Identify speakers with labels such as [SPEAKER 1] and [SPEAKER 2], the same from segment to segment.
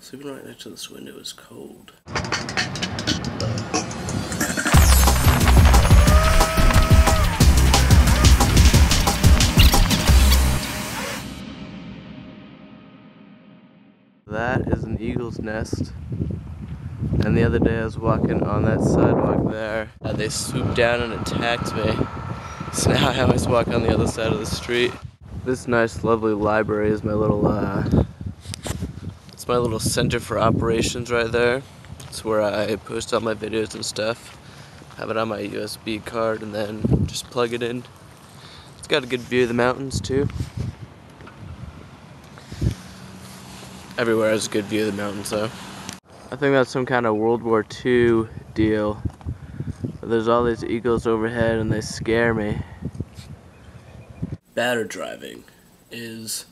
[SPEAKER 1] Sleeping right next to this window is cold. That is an eagle's nest. And the other day I was walking on that sidewalk there. They swooped down and attacked me. So now I always walk on the other side of the street. This nice, lovely library is my little, it's my little center for operations right there. It's where I post all my videos and stuff. Have it on my USB card and then just plug it in. It's got a good view of the mountains too. Everywhere has a good view of the mountains though. I think that's some kind of World War II deal. There's all these eagles overhead and they scare me. Batter driving is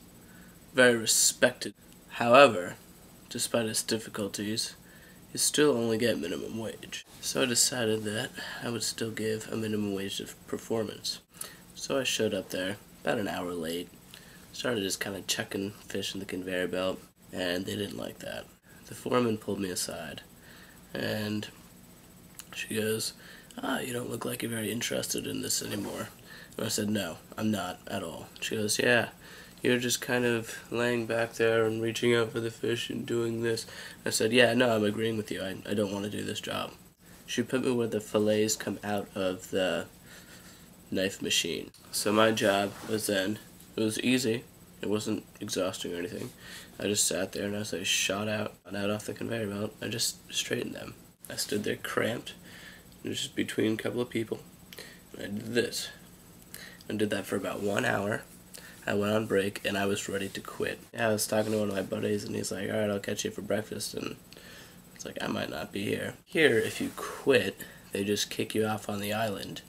[SPEAKER 1] very respected. However, despite its difficulties, you still only get minimum wage. So I decided that I would still give a minimum wage of performance. So I showed up there about an hour late, started just kind of chucking fish in the conveyor belt, and they didn't like that. The foreman pulled me aside, and she goes, you don't look like you're very interested in this anymore. And I said, no, I'm not at all. She goes, yeah, you're just kind of laying back there and reaching out for the fish and doing this. I said, yeah, no, I'm agreeing with you. I don't want to do this job. She put me where the fillets come out of the knife machine. So my job was then, it was easy. It wasn't exhausting or anything. I just sat there and as I shot out off the conveyor belt, I just straightened them. I stood there cramped, just between a couple of people, and I did this. I did that for about 1 hour. I went on break and I was ready to quit. Yeah, I was talking to one of my buddies and he's like, alright, I'll catch you for breakfast, and it's like, I might not be here. Here, if you quit, they just kick you off on the island.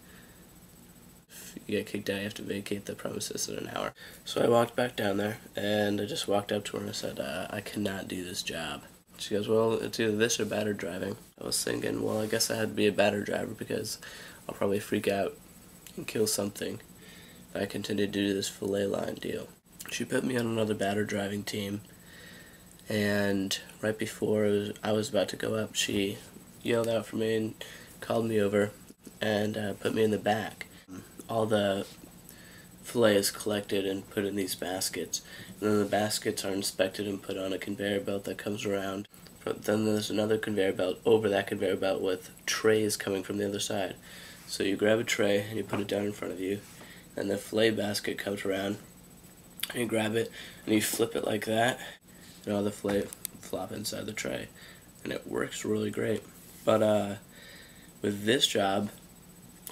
[SPEAKER 1] If you get kicked out, you have to vacate the premises in an hour. So I walked back down there and I just walked up to her and I said, I cannot do this job. She goes, well, it's either this or batter driving. I was thinking, well, I guess I had to be a batter driver because I'll probably freak out and kill something if I continue to do this fillet line deal. She put me on another batter driving team, and right before I was about to go up, she yelled out for me and called me over and put me in the back. All the fillet is collected and put in these baskets, and then the baskets are inspected and put on a conveyor belt that comes around. Then there's another conveyor belt over that conveyor belt with trays coming from the other side. So you grab a tray and you put it down in front of you, and the fillet basket comes around, and you grab it and you flip it like that, and all the fillet flop inside the tray, and it works really great. But with this job,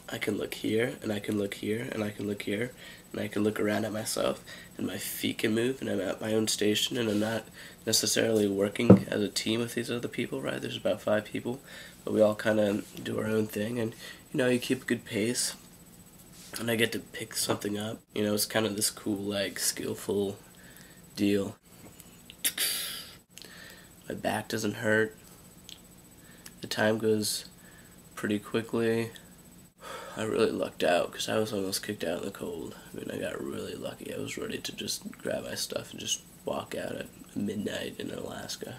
[SPEAKER 1] I can look here, and I can look here, and I can look here, and I can look around at myself, and my feet can move, and I'm at my own station, and I'm not necessarily working as a team with these other people, right? There's about 5 people, but we all kind of do our own thing, and, you know, you keep a good pace, and I get to pick something up. You know, it's kind of this cool, like, skillful deal. My back doesn't hurt. The time goes pretty quickly. I really lucked out because I was almost kicked out in the cold. I mean, I got really lucky. I was ready to just grab my stuff and just walk out at midnight in Alaska.